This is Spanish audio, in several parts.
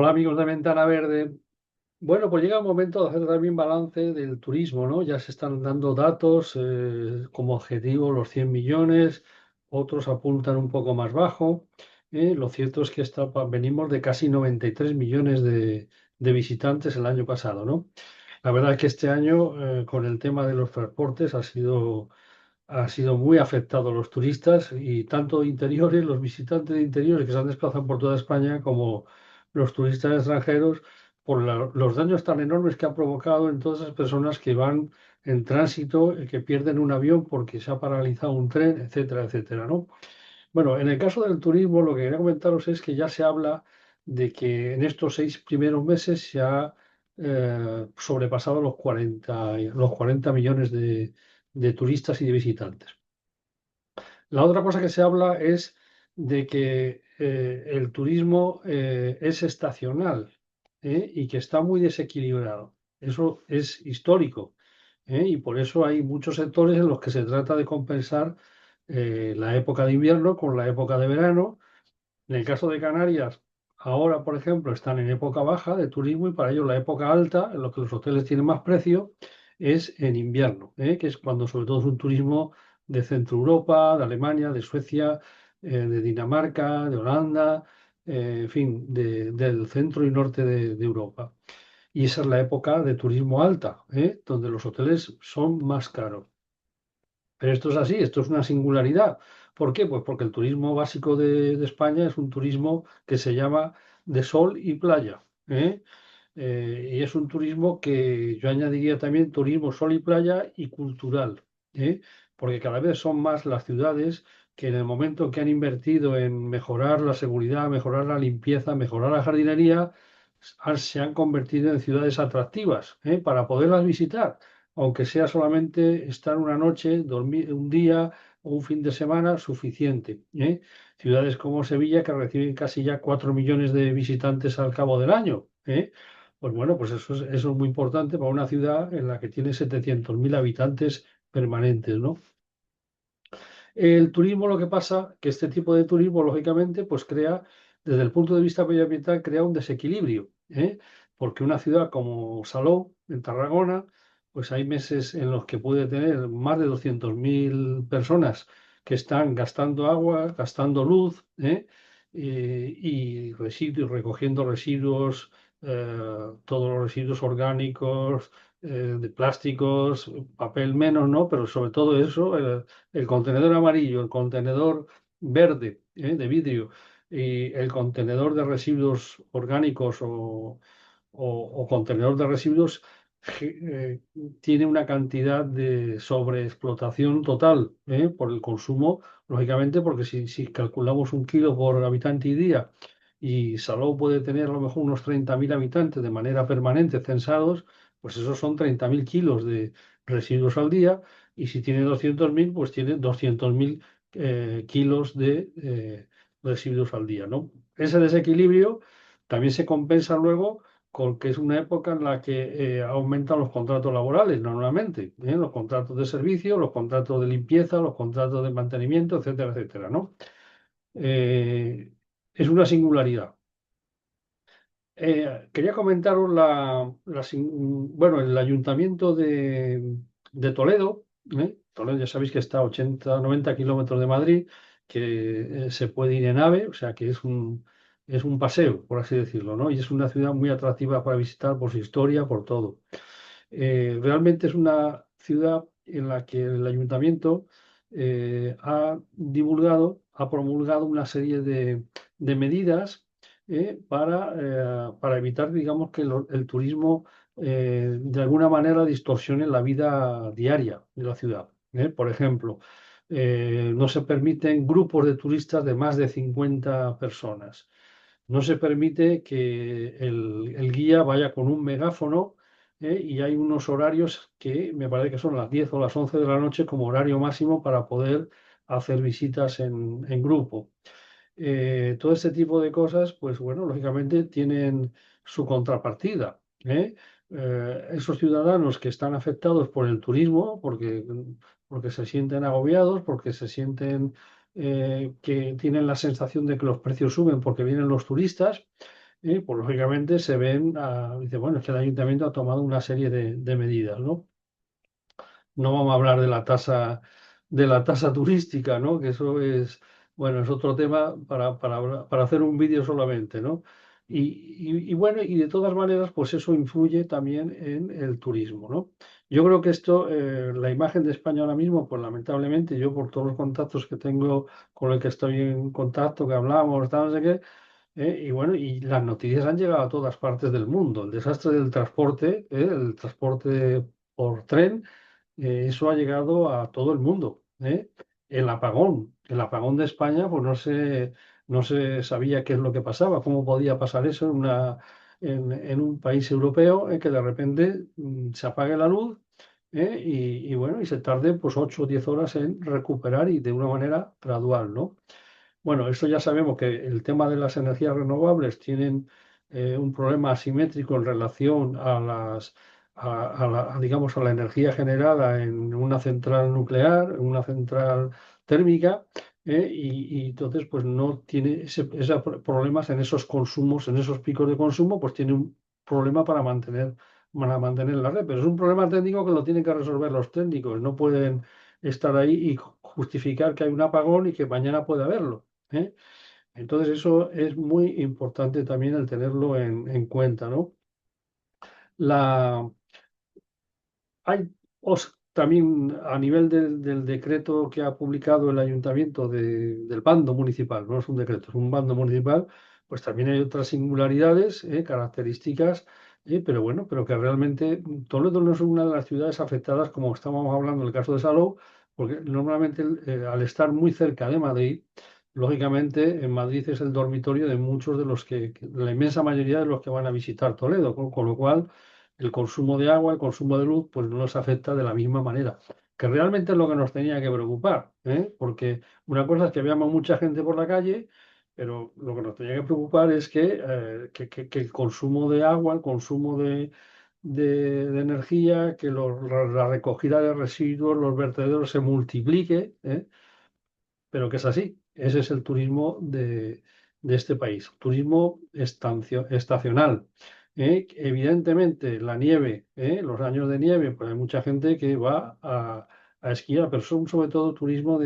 Hola amigos de Ventana Verde. Bueno, pues llega el momento de hacer también balance del turismo, ¿no? Ya se están dando datos como objetivo los 100 millones, otros apuntan un poco más bajo. Lo cierto es que venimos de casi 93 millones de visitantes el año pasado, ¿no? La verdad es que este año, con el tema de los transportes, ha sido muy afectado a los turistas y tanto interiores, los visitantes de interiores que se han desplazado por toda España, como los turistas extranjeros, por los daños tan enormes que ha provocado en todas esas personas que van en tránsito, que pierden un avión porque se ha paralizado un tren, etcétera, etcétera, ¿no? Bueno, en el caso del turismo, lo que quería comentaros es que ya se habla de que en estos 6 primeros meses se ha sobrepasado los 40 millones de turistas y de visitantes. La otra cosa que se habla es de que el turismo es estacional, y que está muy desequilibrado. Eso es histórico, y por eso hay muchos sectores en los que se trata de compensar la época de invierno con la época de verano. En el caso de Canarias, ahora, por ejemplo, están en época baja de turismo y para ellos la época alta, en lo que los hoteles tienen más precio, es en invierno, que es cuando sobre todo es un turismo de Centro Europa, de Alemania, de Suecia, de Dinamarca, de Holanda, en fin, del centro y norte de Europa. Y esa es la época de turismo alta, donde los hoteles son más caros. Pero esto es así, esto es una singularidad. ¿Por qué? Pues porque el turismo básico de España es un turismo que se llama de sol y playa, y es un turismo que yo añadiría también turismo sol y playa y cultural, porque cada vez son más las ciudades que en el momento que han invertido en mejorar la seguridad, mejorar la limpieza, mejorar la jardinería, se han convertido en ciudades atractivas, para poderlas visitar, aunque sea solamente estar una noche, dormir un día o un fin de semana, suficiente. Ciudades como Sevilla, que reciben casi ya 4 millones de visitantes al cabo del año. Pues bueno, pues eso es muy importante para una ciudad en la que tiene 700.000 habitantes permanentes, ¿no? El turismo, lo que pasa, que este tipo de turismo, lógicamente, pues crea, desde el punto de vista medioambiental, crea un desequilibrio, porque una ciudad como Salou, en Tarragona, pues hay meses en los que puede tener más de 200.000 personas que están gastando agua, gastando luz, y residuos, recogiendo residuos, todos los residuos orgánicos, de plásticos, papel menos, ¿no? Pero sobre todo eso, el contenedor amarillo, el contenedor verde, de vidrio, y el contenedor de residuos orgánicos o contenedor de residuos, tiene una cantidad de sobreexplotación total, por el consumo, lógicamente, porque si calculamos 1 kilo por habitante y día, y Salou puede tener a lo mejor unos 30.000 habitantes de manera permanente censados, pues esos son 30.000 kilos de residuos al día, y si tiene 200.000, pues tiene 200.000 kilos de residuos al día, ¿no? Ese desequilibrio también se compensa luego con que es una época en la que aumentan los contratos laborales normalmente, los contratos de servicio, los contratos de limpieza, los contratos de mantenimiento, etcétera, etcétera, ¿no? Eh, es una singularidad. Quería comentaros bueno, el ayuntamiento de Toledo. Toledo ya sabéis que está a 80, 90 kilómetros de Madrid, que se puede ir en AVE, o sea que es un paseo, por así decirlo, ¿no? Y es una ciudad muy atractiva para visitar por su historia, por todo. Realmente es una ciudad en la que el ayuntamiento ha promulgado una serie de medidas, para evitar, digamos, que el turismo de alguna manera distorsione la vida diaria de la ciudad. Por ejemplo, no se permiten grupos de turistas de más de 50 personas. No se permite que el guía vaya con un megáfono, y hay unos horarios que me parece que son las 10 o las 11 de la noche como horario máximo para poder hacer visitas en grupo. Todo este tipo de cosas, pues bueno, lógicamente tienen su contrapartida. Esos ciudadanos que están afectados por el turismo, porque se sienten agobiados, porque se sienten que tienen la sensación de que los precios suben porque vienen los turistas, pues lógicamente se ven, dice, bueno, es que el ayuntamiento ha tomado una serie de medidas, ¿no? No vamos a hablar de la tasa turística, ¿no? Que eso es, bueno, es otro tema para hacer un vídeo solamente, ¿no? Y bueno, y de todas maneras, pues eso influye también en el turismo, ¿no? Yo creo que esto, la imagen de España ahora mismo, pues lamentablemente, yo por todos los contactos que tengo con el que estoy en contacto, que hablamos, tal, no sé qué, y bueno, y las noticias han llegado a todas partes del mundo. El desastre del transporte, el transporte por tren, eso ha llegado a todo el mundo, ¿eh? El apagón de España, pues no se sabía qué es lo que pasaba, cómo podía pasar eso en un país europeo, que de repente se apague la luz, y bueno, y se tarde pues 8 o 10 horas en recuperar y de una manera gradual, ¿no? Bueno, esto ya sabemos que el tema de las energías renovables tienen un problema asimétrico en relación a digamos, a la energía generada en una central nuclear, en una central térmica, y entonces pues no tiene esos problemas en esos consumos, en esos picos de consumo, pues tiene un problema para mantener la red. Pero es un problema técnico que lo tienen que resolver los técnicos, no pueden estar ahí y justificar que hay un apagón y que mañana puede haberlo. ¿Eh? Entonces eso es muy importante también el tenerlo en cuenta, ¿no? La, hay también a nivel del decreto que ha publicado el ayuntamiento del bando municipal, no es un decreto, es un bando municipal, pues también hay otras singularidades, características, pero bueno, pero que realmente Toledo no es una de las ciudades afectadas, como estábamos hablando en el caso de Salou, porque normalmente al estar muy cerca de Madrid, lógicamente en Madrid es el dormitorio de muchos de los la inmensa mayoría de los que van a visitar Toledo, con lo cual el consumo de agua, el consumo de luz, pues no nos afecta de la misma manera. Que realmente es lo que nos tenía que preocupar, ¿eh? Porque una cosa es que veamos mucha gente por la calle, pero lo que nos tenía que preocupar es que el consumo de agua, el consumo de energía, que la recogida de residuos, los vertederos se multiplique, ¿eh? Pero que es así. Ese es el turismo de este país, turismo estacional. Evidentemente, la nieve, los años de nieve, pues hay mucha gente que va a esquiar, pero son sobre todo turismo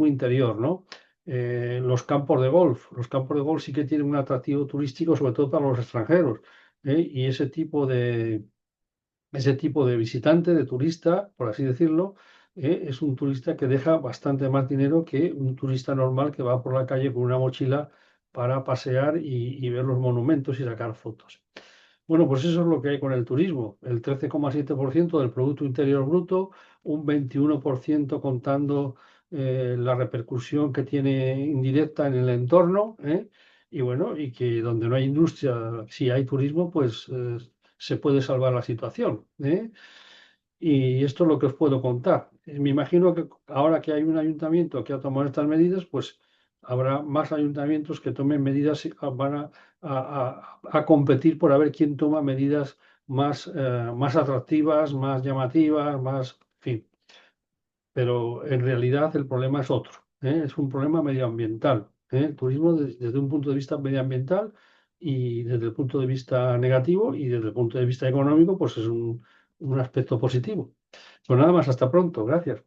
interior, ¿no? Los campos de golf sí que tienen un atractivo turístico, sobre todo para los extranjeros, y ese tipo de visitante, de turista, por así decirlo, es un turista que deja bastante más dinero que un turista normal que va por la calle con una mochila para pasear y ver los monumentos y sacar fotos. Bueno, pues eso es lo que hay con el turismo, el 13,7% del Producto Interior Bruto, un 21% contando la repercusión que tiene indirecta en el entorno, y bueno, y que donde no hay industria, si hay turismo, pues se puede salvar la situación, ¿eh? Y esto es lo que os puedo contar. Me imagino que ahora que hay un ayuntamiento que ha tomado estas medidas, pues habrá más ayuntamientos que tomen medidas y van a competir por a ver quién toma medidas más atractivas, más llamativas, más, en fin. Pero en realidad el problema es otro, ¿eh? Es un problema medioambiental, ¿eh? El turismo desde un punto de vista medioambiental y desde el punto de vista negativo y desde el punto de vista económico, pues es un aspecto positivo. Pues nada más, hasta pronto, gracias.